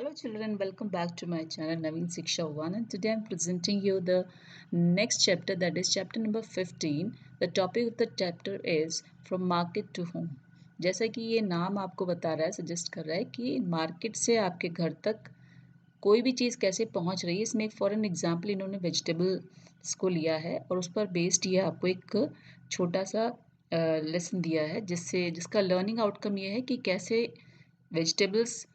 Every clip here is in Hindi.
Hello children, welcome back to my channel Naveen Siksha 1 and today I'm presenting you the next chapter, that is chapter number 15. The topic of the chapter is From Market to Home. जैसा कि ये नाम आपको बता रहा है, सजेस्ट कर रहा है कि मार्केट से आपके घर तक कोई भी चीज़ कैसे पहुंच रही है। इसमें एक फॉर एन एग्जाम्पल इन्होंने वेजिटेबल्स को लिया है और उस पर बेस्ड ये आपको एक छोटा सा लेसन दिया है जिसका लर्निंग आउटकम ये है कि कैसे वेजिटेबल्स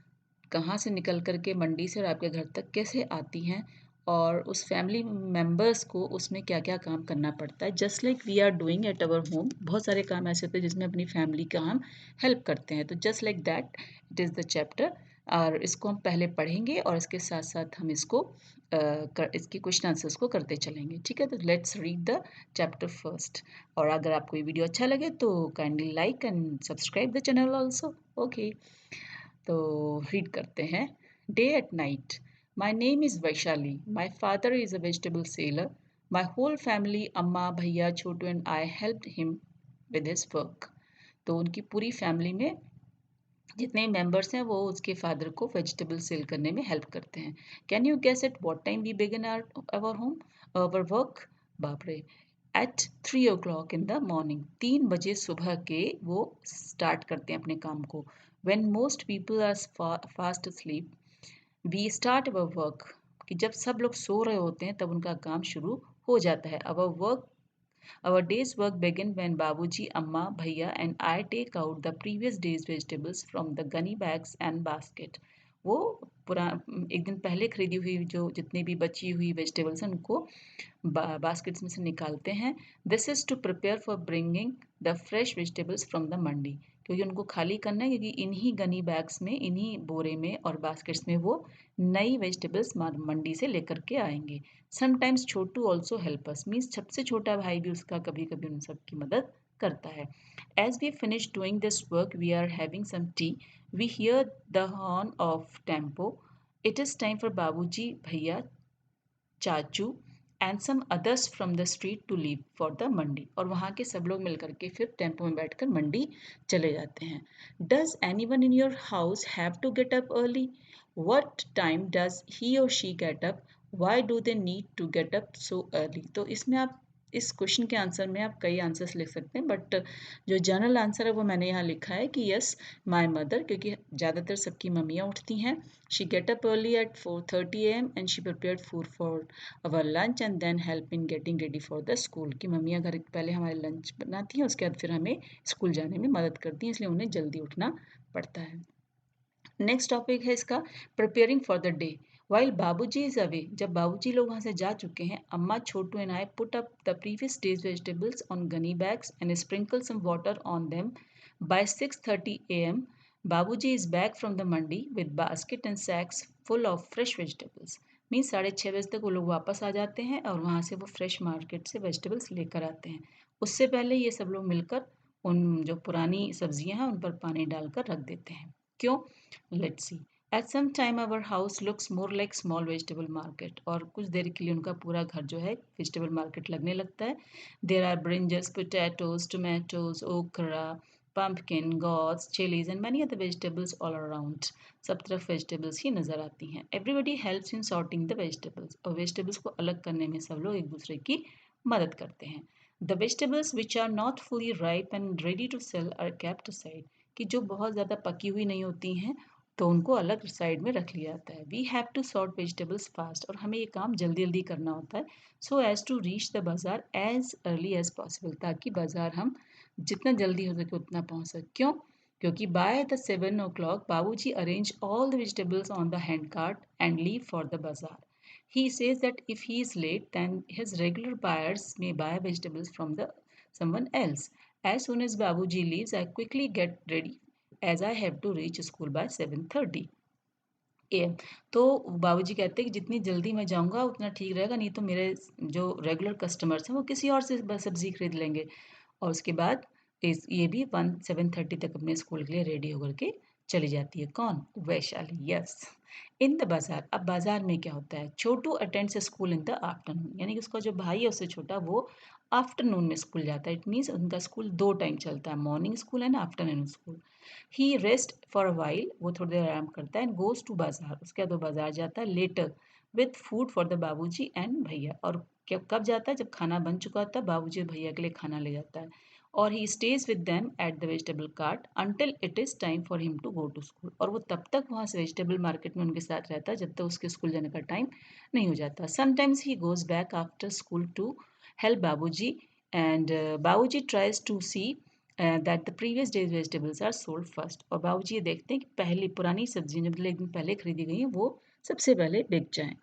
कहाँ से निकल कर के मंडी से और आपके घर तक कैसे आती हैं और उस फैमिली मेंबर्स को उसमें क्या क्या काम करना पड़ता है। Just like we are doing at our home, बहुत सारे काम ऐसे होते हैं जिसमें अपनी फैमिली का हम हेल्प करते हैं। तो just like that it is the chapter और इसको हम पहले पढ़ेंगे और इसके साथ साथ हम इसकी क्वेश्चन आंसर्स को करते चलेंगे। ठीक है, तो let's read the chapter first. और अगर आपको ये वीडियो अच्छा लगे तो kindly like and subscribe the channel also. Okay, तो रीड करते हैं। Day at night. My name is Vaishali, my father is a vegetable seller, my whole family, Amma, Bhaiya, Chhotu and I helped him with his work. तो उनकी पूरी फैमिली में जितने मेंबर्स हैं वो उसके फादर को वेजिटेबल सेल करने में हेल्प करते हैं। Can you guess at what time we begin our home our work? बाप रे, eight 3 o'clock in the morning, 3 बजे सुबह के वो स्टार्ट करते हैं अपने काम को। When most people are fast sleep we start our work, कि जब सब लोग सो रहे होते हैं तब उनका काम शुरू हो जाता है। Our day's work begin when Babuji, Amma, Bhaiya and I take out the previous day's vegetables from the gunny bags and basket. वो पूरा एक दिन पहले खरीदी हुई जो जितनी भी बची हुई वेजिटेबल्स हैं उनको बास्केट्स में से निकालते हैं। This is to prepare for bringing the fresh vegetables from the mandi, क्योंकि उनको खाली करना है, क्योंकि इन्हीं गनी बैग्स में, इन्हीं बोरे में और बास्केट्स में वो नई वेजिटेबल्स मंडी से लेकर के आएंगे। समटाइम्स छोटू ऑल्सो हेल्प अस, मीन्स सबसे छोटा भाई भी उसका कभी कभी उन सब की मदद करता है। As we finish doing this work we are having some tea, we hear the horn of tempo, it is time for Babuji, Bhaiya, Chachu and some others from the street to leave for the mandi. और वहाँ के सब लोग मिल करके फिर टेम्पो में बैठकर मंडी चले जाते हैं। Does any one in your house have to get up early? What time does he or she get up? Why do they need to get up so early? तो इसमें आप इस क्वेश्चन के आंसर में आप कई आंसर्स लिख सकते हैं, बट जो जनरल आंसर है वो मैंने यहाँ लिखा है कि यस, माई मदर, क्योंकि ज़्यादातर सबकी मम्मियाँ उठती हैं। She get up early at 4:30 AM and she prepared food for our lunch and then help in getting ready for the school, कि मम्मियाँ घर पहले हमारे लंच बनाती हैं, उसके बाद फिर हमें स्कूल जाने में मदद करती हैं, इसलिए उन्हें जल्दी उठना पड़ता है। नेक्स्ट टॉपिक है इसका, preparing for the day. While Babuji is away, जब बाबूजी लोग वहाँ से जा चुके हैं, Amma, Chhotu and I put up the previous days vegetables on gunny bags and sprinkle some water on them. By 6:30 AM Babuji is back from the mandi with basket and sacks full of fresh vegetables. Means 6:30 तक वो लोग वापस आ जाते हैं और वहाँ से वो फ्रेश मार्केट से वेजिटेबल्स लेकर आते हैं। उससे पहले ये सब लोग मिलकर उन जो पुरानी सब्जियां हैं उन पर पानी डालकर रख देते हैं। क्यों? Let's see. At some time our house looks more like small vegetable market, और कुछ देर के लिए उनका पूरा घर जो है वेजिटेबल मार्केट लगने लगता है। There are brinjals, potatoes, tomatoes, okra, pumpkin, gourds, chilies and many other vegetables all around. सब तरफ वेजिटेबल्स ही नज़र आती हैं। Everybody helps in sorting the vegetables, और वेजिटेबल्स को अलग करने में सब लोग एक दूसरे की मदद करते हैं। The vegetables which are not fully ripe and ready to sell are kept aside, कि जो बहुत ज़्यादा पकी हुई नहीं होती हैं तो उनको अलग साइड में रख लिया जाता है। We have to sort vegetables fast, और हमें ये काम जल्दी जल्दी करना होता है। So as to reach the bazaar as early as possible, ताकि बाज़ार हम जितना जल्दी हो सके उतना पहुंच सके। क्यों? क्योंकि बाय द 7 o'clock बाबूजी arrange all the vegetables on the hand cart and leave for the बाज़ार। He says that if he is late, then his regular buyers may buy vegetables from the someone else. As soon as Babuji leaves, I quickly get ready as I have to reach school by 7:30 AM. तो बाबूजी कहते हैं कि जितनी जल्दी मैं जाऊंगा उतना ठीक रहेगा, नहीं तो मेरे जो रेगुलर कस्टमर्स हैं वो किसी और से सब्जी खरीद लेंगे। और उसके बाद ये भी 7:30 तक अपने स्कूल के लिए रेडी होकर के चली जाती है। कौन? वैशाली। यस। इन द बाजार, अब बाजार में क्या होता है, Chhotu attends school in the afternoon, यानी कि उसका जो भाई है उससे छोटा, वो आफ्टरनून में स्कूल जाता है। इट मीन्स उनका स्कूल दो टाइम चलता है, morning school and afternoon school. He rest for a while, वो थोड़ी देर आराम करता है, एंड गोज टू बाजार, उसके बाद वो बाजार जाता है, later with food for the Babuji and bhaiya, और कब जाता है, जब खाना बन चुका होता है, बाबूजी और भैया के लिए खाना ले जाता है। और he stays with them at the vegetable cart until it is time for him to go to school, और वो तब तक वहाँ से वेजिटेबल मार्केट में उनके साथ रहता है जब तक उसके स्कूल जाने का टाइम नहीं हो जाता। Sometimes he goes back after school to help Babuji, and Babuji tries to see that the previous days vegetables are sold first, और बाबूजी ये देखते हैं कि पहली पुरानी सब्जियाँ जो एक दिन पहले खरीदी गई हैं वो सबसे पहले बिक जाएँ।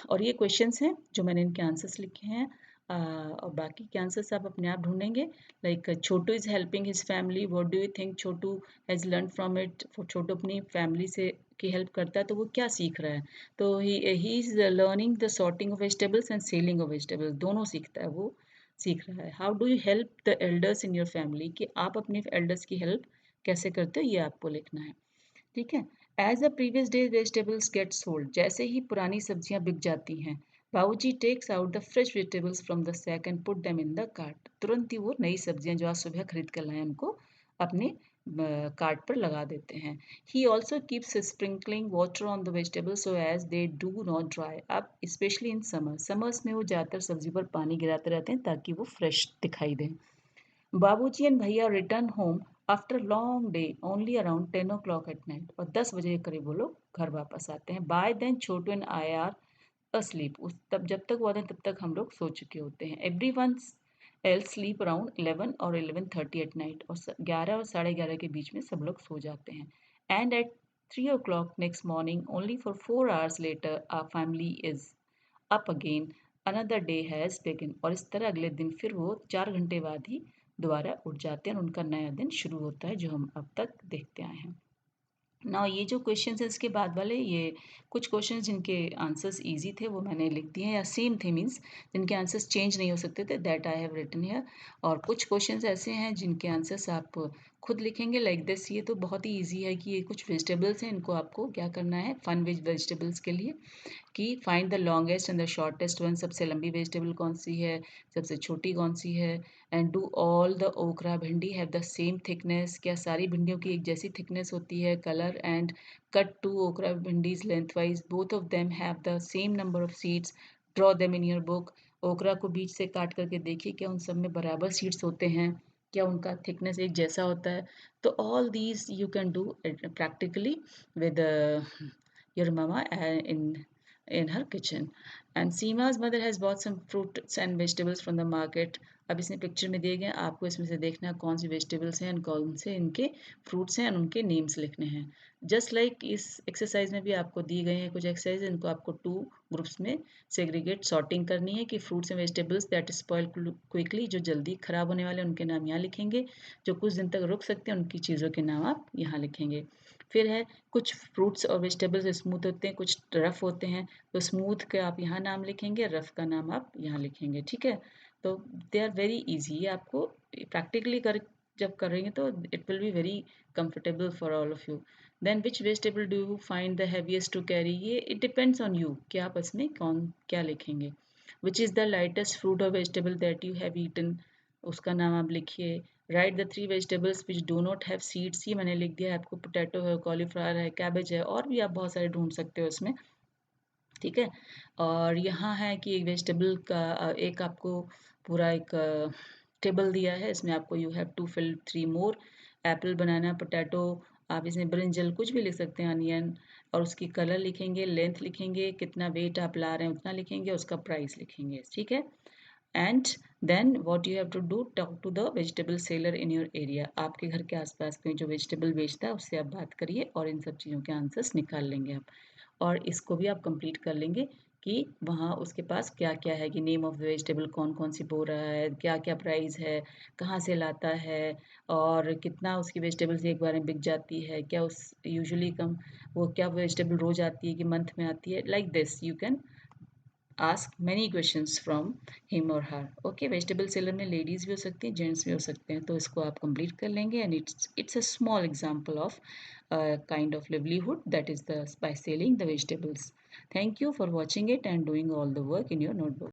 और ये क्वेश्चंस हैं जो मैंने इनके आंसर्स लिखे हैं, और बाकी के आंसर्स आप अपने आप ढूंढेंगे। Like Chhotu is helping his family, what do you think Chhotu has learn from it, Chhotu अपनी फैमिली से की हेल्प करता है तो वो क्या सीख रहा है, तो he is learning the sorting of vegetables and selling of vegetables, दोनों सीखता है, वो सीख रहा है। How do you help the elders in your family, कि आप अपने एल्डर्स की हेल्प कैसे करते हो, ये आपको लिखना है। ठीक है। As a previous day vegetables get sold, जैसे ही पुरानी सब्जियां बिक जाती हैं, Babuji takes out the fresh vegetables from the sack and put them in the cart, तुरंत ही वो नई सब्जियां जो आज सुबह खरीद कर लाए उनको अपने कार्ट पर लगा देते हैं। He also keeps sprinkling water on the vegetables so as they do not dry, अब स्पेशली इन समर्स में वो ज़्यादातर सब्जी पर पानी गिराते रहते हैं ताकि वो फ्रेश दिखाई दें। बाबूजी एंड भैया return home after long day only around 10 o'clock at night, और 10 बजे के करीब वो लोग घर वापस आते हैं। By then Chhotu and I are asleep, उस तब जब तक वो आते हैं तब तक हम लोग सो चुके होते हैं। Every one else sleep around 11 और 11:30 एट नाइट, और 11 और 11:30 के बीच में सब लोग सो जाते हैं। And at 3 o'clock next morning only for 4 hours later our family is up again, another day has begin, और इस तरह अगले दिन फिर वो 4 घंटे बाद ही दोबारा उठ जाते हैं और उनका नया दिन शुरू होता है जो हम अब तक देखते आए हैं। ना ये जो क्वेश्चन है इसके बाद वाले, ये कुछ क्वेश्चन जिनके आंसर्स इजी थे वो मैंने लिख दिए हैं, या सेम थे मीन्स जिनके आंसर्स चेंज नहीं हो सकते थे, that I have written here. और कुछ क्वेश्चंस ऐसे हैं जिनके आंसर्स आप खुद लिखेंगे लाइक दिस। ये तो बहुत ही इजी है कि ये कुछ वेजिटेबल्स हैं, इनको आपको क्या करना है फन वेजिटेबल्स के लिए, कि find the longest and the shortest one, सबसे लंबी वेजिटेबल कौन सी है, सबसे छोटी कौन सी है, एंड डू ऑल द ओकरा भिंडी हैव द सेम थिकनेस, क्या सारी भिंडियों की एक जैसी थिकनेस होती है, colour, and cut two okra bhindis lengthwise, both of them have the same number of seeds, draw them in your book, okra को बीच से काट करके देखिए क्या उन सब में बराबर सीड्स होते हैं, क्या उनका थिकनेस एक जैसा होता है। तो all these you can do practically with your mama in her kitchen. And Seema's mother has bought some fruits and vegetables from the market. अब इसमें पिक्चर में दिए गए, आपको इसमें से देखना है कौन सी वेजिटेबल्स हैं, कौन से इनके फ्रूट्स हैं, उनके नेम्स लिखने हैं। जस्ट लाइक इस एक्सरसाइज में भी आपको दिए गए हैं कुछ एक्सरसाइज, इनको आपको 2 ग्रुप्स में सेग्रीगेट सॉर्टिंग करनी है, कि fruits and vegetables that spoil quickly, जो जल्दी खराब होने वाले उनके नाम यहाँ लिखेंगे, जो कुछ दिन तक रुक सकते हैं उनकी चीज़ों के नाम आप यहाँ लिखेंगे। फिर है कुछ फ्रूट्स और वेजिटेबल्स स्मूथ होते हैं, कुछ रफ होते हैं, तो स्मूथ का आप यहाँ नाम लिखेंगे, रफ का नाम आप यहाँ लिखेंगे। ठीक है, तो दे आर वेरी इजी, आपको प्रैक्टिकली कर जब करेंगे तो it will be very comfortable for all of you. Then which vegetable do you find the heaviest to carry, ये इट डिपेंड्स ऑन यू कि आप इसमें कौन क्या लिखेंगे। Which is the lightest fruit और vegetable that you have eaten, उसका नाम आप लिखिए। Write the 3 vegetables which do not have seeds, ये मैंने लिख दिया है आपको, पोटैटो है, कॉलीफ्लावर है, कैबेज है, और भी आप बहुत सारे ढूंढ सकते हो इसमें। ठीक है, और यहाँ है कि एक वेजिटेबल का एक आपको पूरा एक टेबल दिया है, इसमें आपको you have to fill 3 more, apple, banana, potato, आप इसमें ब्रिंजल कुछ भी लिख सकते हैं, अनियन, और उसकी कलर लिखेंगे, लेंथ लिखेंगे, कितना वेट आप ला रहे हैं उतना लिखेंगे, उसका प्राइस लिखेंगे। ठीक है, and then what you have to do, talk to the vegetable seller in your area, आपके घर के आसपास कहीं जो वेजिटेबल बेचता है उससे आप बात करिए और इन सब चीज़ों के आंसर्स निकाल लेंगे आप। और इसको भी आप कंप्लीट कर लेंगे कि वहाँ उसके पास क्या क्या है, कि नेम ऑफ द वेजिटेबल कौन कौन सी बो रहा है, क्या क्या प्राइस है, कहाँ से लाता है, और कितना उसकी वेजिटेबल्स एक बार में बिक जाती है, क्या उस यूजुअली कम वो क्या वेजिटेबल रोज आती है कि मंथ में आती है, like this you can ask many questions from him or her. Okay, vegetable seller में ladies भी हो सकती हैं, gents भी हो सकते हैं, तो इसको आप complete कर लेंगे and it's a small example of a kind of livelihood that is the by selling the vegetables. Thank you for watching it and doing all the work in your notebook.